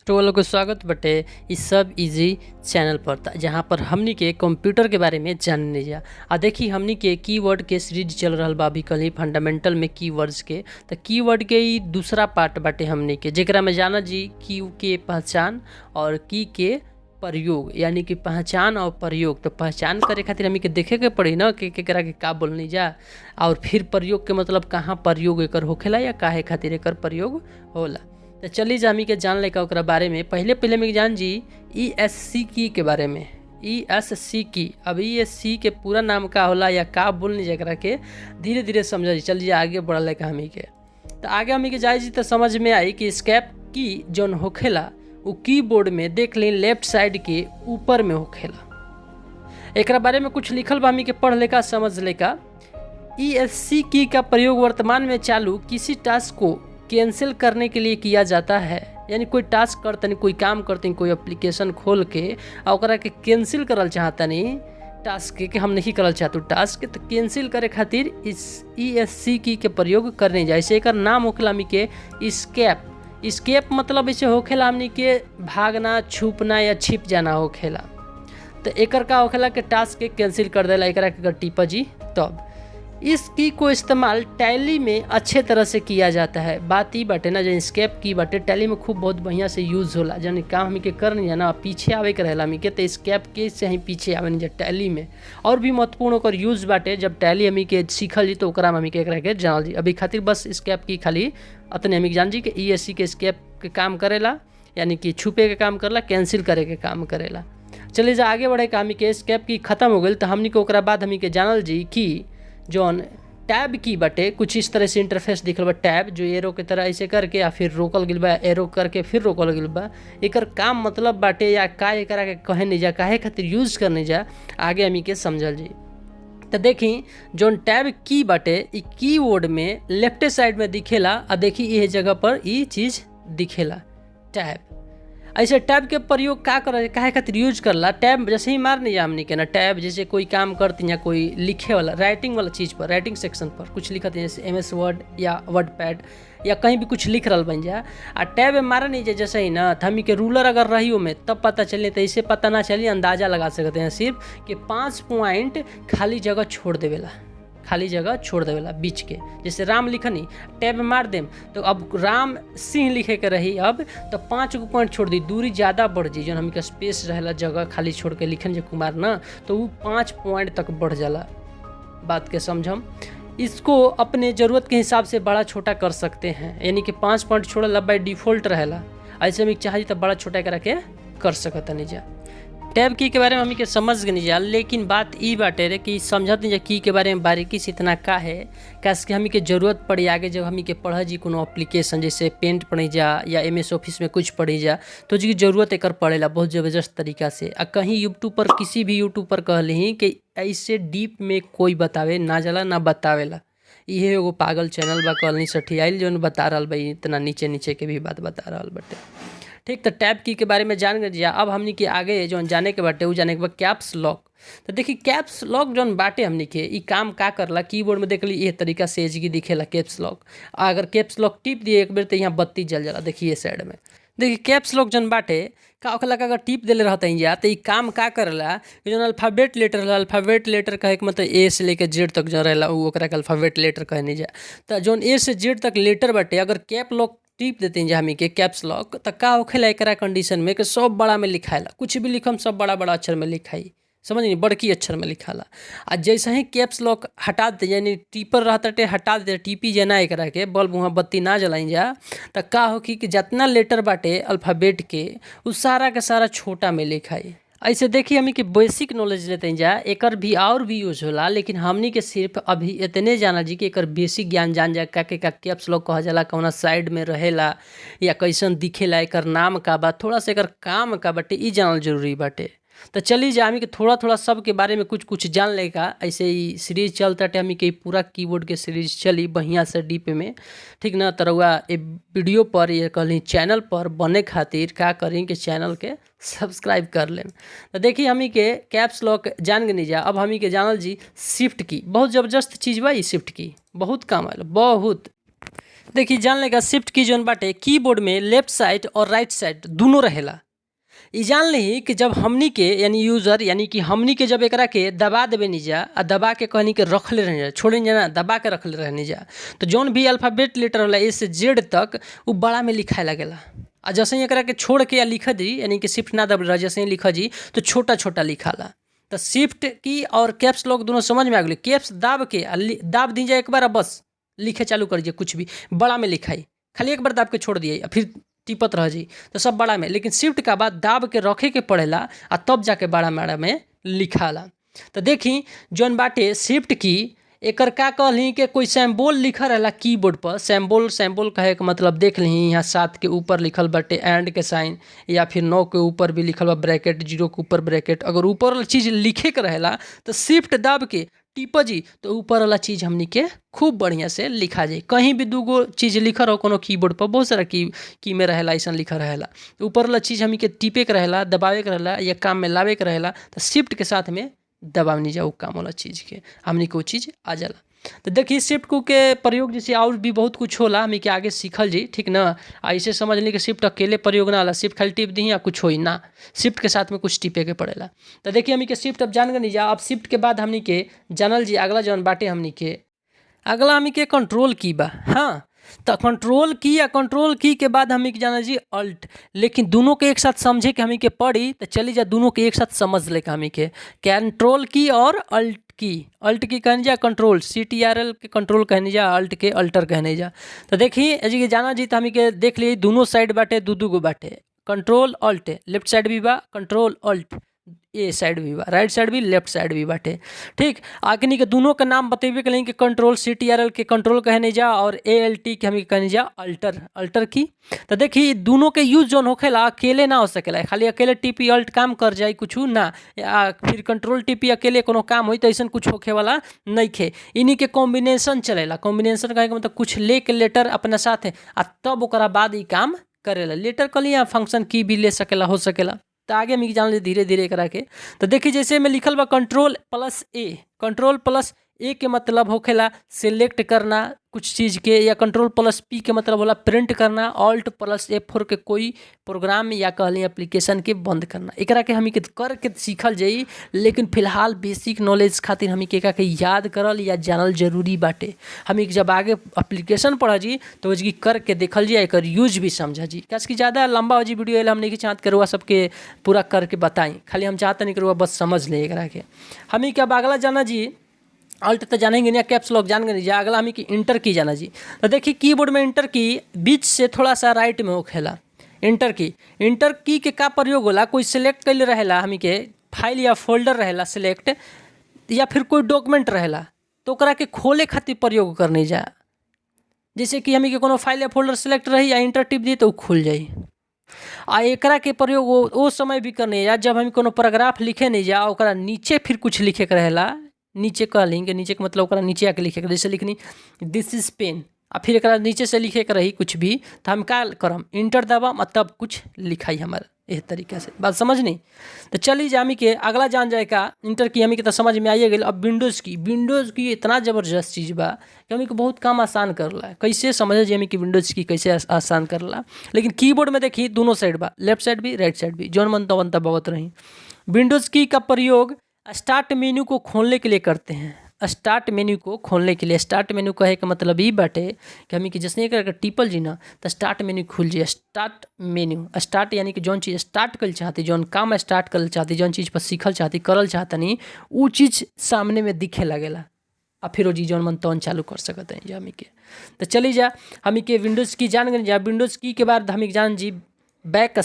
तो वो लोग को स्वागत बटे इस सब इजी चैनल पर जहाँ पर हमनी के कंप्यूटर के बारे में जानने जा देखी हमनी के कीवर्ड के सीरीज चल रहा बा अभी कल ही फंडामेंटल में कीवर्ड्स के तो कीवर्ड के ही दूसरा पार्ट बाटे हमनी के जेकरा में जाना जी की के पहचान और की के प्रयोग यानी कि पहचान और प्रयोग। तो पहचान करे खातिर हमी के देखे के पड़ी ना कि केकरा के का बोलनी जा और फिर प्रयोग के मतलब कहाँ प्रयोग एकर होखेला या काहे खातिर एकर प्रयोग होला। तो चलिए जा हमी के जान लेका ओकरा बारे में। पहले में जान जी ESC की के बारे में। ESC की अब ESC के पूरा नाम का होला या का बोलनी जरा के धीरे धीरे समझ चलिए आगे बढ़ लेका हमी के। तो आगे हमी के जाए जी तो समझ में आई कि स्केप की जौन होखेला वो कीबोर्ड में देख लें लेफ्ट साइड के ऊपर में होखेला। एकरा बारे में कुछ लिखल बा हमी के पढ़ लेका समझ लेका। ESC की का प्रयोग वर्तमान में चालू किसी टास्क को कैंसिल करने के लिए किया जाता है। यानी कोई टास्क करतनी कोई काम करतनी कोई एप्लीकेशन खोल के और ओकरा के कैंसिल करल चाहतनी टास्क के हम नहीं करल चाहतू टास्क तो कैंसिल करे खातिर इस ESC की के प्रयोग करने जाए। ऐसे एकर नाम होखेला हमी के स्केप। स्केप मतलब ऐसे होखेला हमनी के भागना छुपना या छिप जाना होखेला। तो एकर का होखेला के टास्क के कैंसिल कर देला एकरा के टिपा जी। तब इस की को इस्तेमाल टैली में अच्छे तरह से किया जाता है। बात ही बाटे ना जो स्केप की बाटे टैली में खूब बहुत बढ़िया से यूज़ होला। यानी काम हमी के कर नहीं जाना पीछे आवे के रहेला हमी के तो स्केप के से ही पीछे आवे नहीं जा टैली में। और भी महत्वपूर्ण ओकर यूज़ बाटे जब टैली हमी के सीखल जी तो ओकरा में हमी के एकरा के जानल जी। अभी खातिर बस स्केप की खाली अतने हमी जान जी कि ESC के स्केप के काम करेला यानी कि छुपे के काम करेला कैंसिल करे के काम करेला। चलिए जा आगे बढ़े हमी के स्केप की खत्म हो गई तो हमनी के ओकरा बाद हमी के जानल जी कि जौन टैब की बटे कुछ इस तरह से इंटरफेस दिखल बा। टैब जो एरो के तरह ऐसे करके या फिर रोकल गिल बा एरो करके फिर रोकल गिल बा। एकर काम मतलब बाटे या का एकरा के कहे नहीं जा काहे खातिर यूज़ करने जा आगे हमी के समझल जी। तो देखी जौन टैब की बाटे ई कीबोर्ड में लेफ्ट साइड में दिखेला और देखी ये जगह पर ये चीज़ दिखेला टैब। ऐसे टैब के प्रयोग का कर काहे खातिर यूज करला। टैब जैसे ही मार नहीं जा हमनी के ना टैब जैसे कोई काम करती या कोई लिखे वाला राइटिंग वाला चीज़ पर राइटिंग सेक्शन पर कुछ लिखते हैं जैसे MS वर्ड या वर्डपैड या कहीं भी कुछ लिख रहा बन जा आ टैब में मारा नहीं जाए जैसे ही ना तो हमी के रूलर अगर रही हो में तब पता चले तो इसे पता ना चलिए अंदाज़ा लगा सकते हैं सिर्फ कि 5 पॉइंट खाली जगह छोड़ देवेला खाली जगह छोड़ देवेला बीच के। जैसे राम लिखनी टैब मार देम तो अब राम सिंह लिखे के रही अब तो 5 गो पॉइंट छोड़ दी दूरी ज़्यादा बढ़ जी जो हमी स्पेस रहेला जगह खाली छोड़ के लिखन जो कुमार ना तो वो 5 पॉइंट तक बढ़ जाला। बात के समझम इसको अपने ज़रूरत के हिसाब से बड़ा छोटा कर सकते हैं यानी कि 5 पॉइंट छोड़ला बाय डिफ़ॉल्ट रहेला। ऐसे में चाहिए तो बड़ा छोटा करा के कर सकता नहीं जा। टैब की के बारे में हमी के समझ के नहीं जा लेकिन बात ई बाटे रे कि समझत नहीं जा की के बारे में बारीकी से इतना का है कैसे कि हमी के ज़रूरत पड़ी आगे जब हमी के पढ़ जी कोनो एप्लीकेशन जैसे पेंट पढ़ी जा या MS ऑफिस में कुछ पढ़ी जा तो जी ज़रूरत एकर पड़ेला बहुत ज़बरदस्त तरीका से। कहीं यूट्यूब पर किसी भी यूट्यूब पर कहली कि ऐसे डीप में कोई बतावे ना जाला ना बतावेला। ये एगो पागल चैनल बा कहनी सठी आइल जो बता रहा भाई इतना नीचे नीचे के भी बात बता रहा बटे ठीक। तो टैब की के बारे में जान गए अब हमनी के आगे जो जाने के बाटे वो जाने के बाद कैप्स लॉक। तो देखिए कैप्स लॉक जौन बाटे हमनी के ई काम का करला कीबोर्ड में देख ली ये तरीका से एज की दिखेला कैप्स लॉक। अगर कैप्स लॉक टिप दिए एक बेर तो यहाँ बत्ती जल जाला देखिए साइड में। देखिए कैप्स लॉक जौन बाटे का होखेला अगर टिप दिले रहता है तो ये काम का करला जो अल्फ़ाबेट लेटर रहला अल्फ़ाबेट लेटर कहे के मतलब A से लेकर Z तक जो रहेला वो ओकरा के अल्फ़ाबेट लेटर कहे नहीं जा। तो जौन A से Z तक लेटर बाटे अगर कैप लॉक टिप देते हैं हमी के कैप्स लॉक तो का होखेला एकरा कंडीशन में कि सब बड़ा में लिखाएला कुछ भी लिखम सब बड़ा बड़ा अक्षर में लिखाई समझ नहीं बड़की अक्षर में लिखाला। आ जैसे ही कैप्स लॉक हटा दे यानी टीपर रहता टे हटा दे टीपी जना एकरा के बल्ब वहाँ बत्ती ना जलाई जा तो का हो कि जितना लेटर बाटे अल्फ़ाबेट के उस सारा के सारा छोटा में लिखाई। ऐसे देखिए हमी के बेसिक नॉलेज लेते हैं जा एकर भी और भी यूज होला लेकिन हमनी के सिर्फ अभी इतने जाना जी कि एकर बेसिक ज्ञान जान जा का कैप्स लॉक कहा जाला कौना साइड में रहेला या कैसन दिखेला एकर नाम का बा थोड़ा सा एकर काम का बाटे ई जानल जरूरी बाटे। तो चलिए जा हमी के थोड़ा थोड़ा सब के बारे में कुछ कुछ जान लेगा। ऐसे ही सीरीज चलता टे हमी के पूरा कीबोर्ड के सीरीज चली बढ़िया से डीप में ठीक ना। तरवा ए वीडियो पर ये कहली चैनल पर बने खातिर का करें कि चैनल के सब्सक्राइब कर लें। तो देखिए हमी के कैप्स लॉक जान के नहीं जा अब हमी के जानल जी शिफ्ट की बहुत ज़बरदस्त चीज़ बा। शिफ्ट की बहुत काम आयल बहुत देखिए जान लेगा शिफ्ट की जोन बाटे कीबोर्ड में लेफ्ट साइड और राइट साइड दोनों रहेला। ई जान ली कि जब हमनी के यानी यूज़र यानी कि हमनी के जब एकरा के दबा देवे निजा आ दबा के कहनी के रख ले रहनी जा छोड़े ना दबा के रख ले रहनी जा तो जौन भी अल्फ़ाबेट लेटर होला ए से जेड तक वो बड़ा में लिखाए लगेला। आ जैसे ही एकरा के छोड़ के या लिख दी यानी कि शिफ्ट ना दबल रहा जैसे ही लिख जी तो छोटा छोटा लिखाला। तो शिफ्ट की और कैप्स लॉक दोनों समझ में आ गई। कैप्स दाब के दाब दी जाए एक बार बस लिखे चालू कर दिए कुछ भी बड़ा में लिखाई खाली एक बार दाब के छोड़ दिए फिर टिपत रह जी तो सब बड़ा में। लेकिन शिफ्ट का बाद दाब के रखे के पड़ेला आ तब जाके बड़ा में लिखाला। तो देखी जौन बाटे शिफ्ट की एकर का कहली कि कोई सिंबल लिखल रहेला कीबोर्ड पर। सिंबल कहे के मतलब देख ली यहाँ 7 के ऊपर लिखल बाटे एंड के साइन या फिर 9 के ऊपर भी लिखल बा ब्रैकेट 0 के ऊपर ब्रैकेट। अगर ऊपर वाला चीज़ लिखे के रहेला तो शिफ्ट दाब के टिप जी तो ऊपर वाला चीज़ हमनी के खूब बढ़िया से लिखा जाए। कहीं भी दूगो चीज़ लिखल हो कोनो कीबोर्ड पर बहुत सारा की में रहेला ऐसा लिखल रहेला तो ऊपर वाला चीज़ हमनी के टिपे के रहेला दबावे के रहेला या काम में लावे के रहेला तो शिफ्ट के साथ में दबाव नहीं जाओ काम वाला चीज़ के हमनी को चीज़ आ जाला। तो देखिए शिफ्ट को के प्रयोग जैसे और भी बहुत कुछ होला हमी के आगे सीखल जी ठीक ना। ऐसे समझ ली कि शिफ्ट अकेले प्रयोग ना होला शिफ्ट खाली टिप दी या कुछ होई ना शिफ्ट के साथ में कुछ टिपे के पड़ेला। तो देखिए हमी के शिफ्ट अब जान गए जा। अब शिफ्ट के बाद हमनी के जानल जी अगला जौन बाटे हमनी के अगला हमी के कंट्रोल की बा। हाँ तो कंट्रोल की या कंट्रोल की के बाद हमी के जाना जी अल्ट। लेकिन दोनों के एक साथ समझे के हमी के पड़ी तो चली जा दोनों के एक साथ समझ ले हमी के कंट्रोल की और अल्ट की कहने जा कंट्रोल CTRL के कंट्रोल कहने जा अल्ट के अल्टर कहने जा। तो देखिए जी जाना जी तो हमी के देख लिए दोनों साइड बाटे दू गो बाटे कंट्रोल अल्ट लेफ्ट साइड भी बा कंट्रोल अल्ट ए साइड भी बा राइट साइड भी लेफ्ट साइड भी बाटे ठीक। आखिनी के दोनों का नाम बतेबे के लिए कि कंट्रोल CTRL के कंट्रोल कहने जा और ALT के हमें कहने जा अल्टर की। तो देखिए दोनों के यूज जोन होखेला अकेले ना हो सकेला खाली अकेले टीपी अल्ट काम कर जाए कुछ ना या फिर कंट्रोल टीपी अकेले कोनो काम होई तो ऐसा कुछ होखे वाला नहीं खे। इन्हीं के कॉम्बिनेशन चलेला। कॉम्बिनेशन कहे के मतलब कुछ ले के लेटर अपना साथ आ तब ओकरा बाद ही काम करेला। लेटर कल या फंक्शन की भी ले सकेला हो सकेला। तो आगे हम जान ले धीरे धीरे करा के। तो देखिए जैसे में लिखल बा कंट्रोल प्लस ए के मतलब होखेला सिलेक्ट करना कुछ चीज़ के या कंट्रोल प्लस P के मतलब होला प्रिंट करना ऑल्ट प्लस F4 के कोई प्रोग्राम या कहली एप्लीकेशन के बंद करना। एकरा के हमी के कर के सीखल जाई लेकिन फिलहाल बेसिक नॉलेज खातिर हमी के याद करल या जानल जरूरी बाटे। हमी जब आगे एप्लीकेशन पढ़ा जी तो उसकी कर के देखल जी एक यूज भी समझा जी। कैसे कि ज़्यादा लंबा हो जी वीडियो हम नहीं चाहत करुआ सबके पूरा करके बताई खाली हम चाहते नहीं करुआ बस समझ ले एकरा के। हमी के अब अगला जाना जी अल्ट तो जानेंगे नहीं कैप्स लॉक जान गए जा अगला हमी की इंटर की जाना जी। तो देखिए कीबोर्ड में इंटर की बीच से थोड़ा सा राइट में होखेला इंटर की के का प्रयोग होला कोई सिलेक्ट कर रहेला हमी के फाइल या फोल्डर रहेला सिलेक्ट या फिर कोई डॉक्यूमेंट रहेला तो ओकरा के खोले खातिर प्रयोग करने जा। जैसे कि हमी के कोनो फाइल या फोल्डर सिलेक्ट रही या इंटर टिप दी तो खुल जाई। आ एकरा के प्रयोग वो समय भी करने जा जब हम कोनो पैराग्राफ लिखे नहीं जा ओकरा नीचे फिर कुछ लिखे के रहेला नीचे कह लेंगे नीचे का मतलब नीचे आके लिखे जैसे लिखनी दिस इज पेन आ फिर एक नीचे से लिखे के रही कुछ भी तो हम का करम इंटर दबाम तब कुछ लिखाई हमारा इस तरीके से बात समझ नहीं। तो चलिए जामी के अगला जान जाए का इंटर की हमी के तो समझ में आइए गई। अब विंडोज़ की इतना ज़बरदस्त चीज़ बा कि हमी के बहुत काम आसान करला है। कैसे समझे जी हमी की विंडोज़ की कैसे आसान करला। लेकिन कीबोर्ड में देखिए दोनों साइड बा लेफ्ट साइड भी राइट साइड भी जौन बनता बहुत रही। विंडोज़ की का प्रयोग स्टार्ट मेन्यू को खोलने के लिए करते हैं। स्टार्ट मेन्यू को खोलने के लिए स्टार्ट मेन्यू कहे का मतलब ये बाटे कि हमी कि जैसे करके टिपल जी ना तो स्टार्ट मेन्यू खुल जाए। स्टार्ट मेन्यू स्टार्ट यानी कि जौन चीज़ स्टार्ट कर चाहती जौन काम स्टार्ट कर चाहती जौन चीज़ पर सीखल चाहती करल चाहतनी वो चीज़ सामने में दिखे लगेला और फिर वो जी जौन मन तौन चालू कर सकते हैं हमी के। तो चली जा हमी के विंडोज़ की जान गए जा। विंडोज़ की के बाद हमी जान जी बैक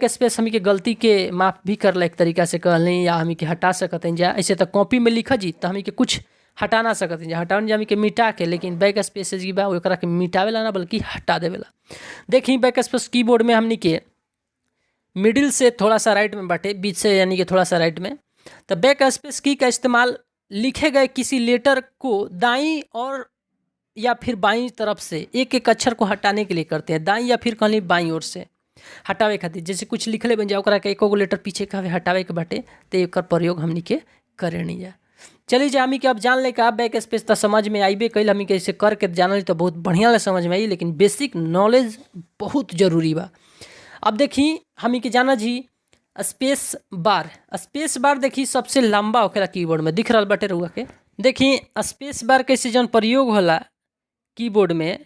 स्पेस हमी के गलती के माफ़ भी कर ला एक तरीका से कह लें या हमी के हटा सकते हैं जा। ऐसे तो कॉपी में लिखा जी तो हमी के कुछ हटा ना सकते हैं हटाने जा हमी के मिटा के लेकिन बैक स्पेस जी बा ओकरा के मिटावेला ना बल्कि हटा देवेला। देखिए बैक स्पेस कीबोर्ड में हमनी के मिडिल से थोड़ा सा राइट में बाटे बीच से यानी कि थोड़ा सा राइट में। तो बैक स्पेस की का इस्तेमाल लिखे गए किसी लेटर को दाईं और या फिर बाईं तरफ से एक अक्षर को हटाने के लिए करते हैं दाईं या फिर कहीं बाईं ओर से हटावे खातिर। जैसे कुछ लिखले बन जाए ओकरा के एको गो लेटर पीछे का हटावे के बाटे तो एक प्रयोग हमनी के करे नहीं जा। चलिए जा हमी के अब जान ले का बैक स्पेस तो समझ में आइबे कैल, हमी कैसे करके जानल तो बहुत बढ़िया ले समझ में आई, लेकिन बेसिक नॉलेज बहुत जरूरी बा। अब देखी हमी के जाना जी स्पेस बार देखी सबसे लंबा होखेला कीबोर्ड में, दिख रहा बाटे रहुआ के। देखी स्पेस बार कैसे जौन प्रयोग होला कीबोर्ड में,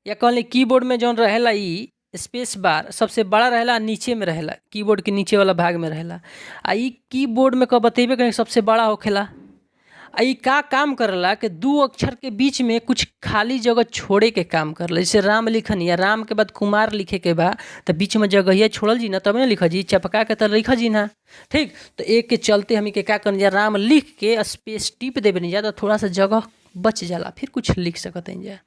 या कहले कीबोर्ड में जौन रहेला ई स्पेस बार सबसे बड़ा रहेला, नीचे में रहेला, कीबोर्ड के नीचे वाला भाग में रहेला। आ ई कीबोर्ड में कब बतेबे करें सबसे बड़ा होखेला। आ ई का काम करला कि 2 अक्षर के बीच में कुछ खाली जगह छोड़े के काम करला। जैसे राम लिखन या राम के बाद कुमार लिखे के बा तो बीच में जगहिया छोड़ल जी ना, तब ना लिखा जी, चपका के तो लिखा जी ना। ठीक, तो एक के चलते हमी के का करनी जा, राम लिख के स्पेस टिप देवे नहीं जा तो थोड़ा सा जगह बच जाला, फिर कुछ लिख सकते हैं जा।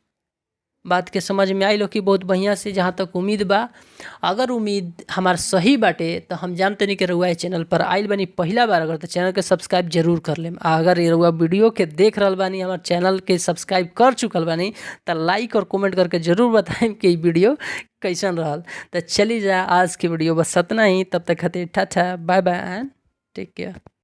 बात के समझ में आई लो कि बहुत बढ़िया से, जहाँ तक उम्मीद बा। अगर उम्मीद हमार सही बाटे तो हम जानते नहीं कि रउआ चैनल पर आइल बानी पहला बार, अगर तो चैनल के सब्सक्राइब जरूर कर लेम। अगर ये रउआ वीडियो के देख रहल बानी हमार चैनल के सब्सक्राइब कर चुकल बानी तो लाइक और कमेंट करके जरूर बताएं कि वीडियो कैसन रहल। तो चली जा आज की वीडियो बस इतना ही, तब तक खातिर tata bye bye and take care.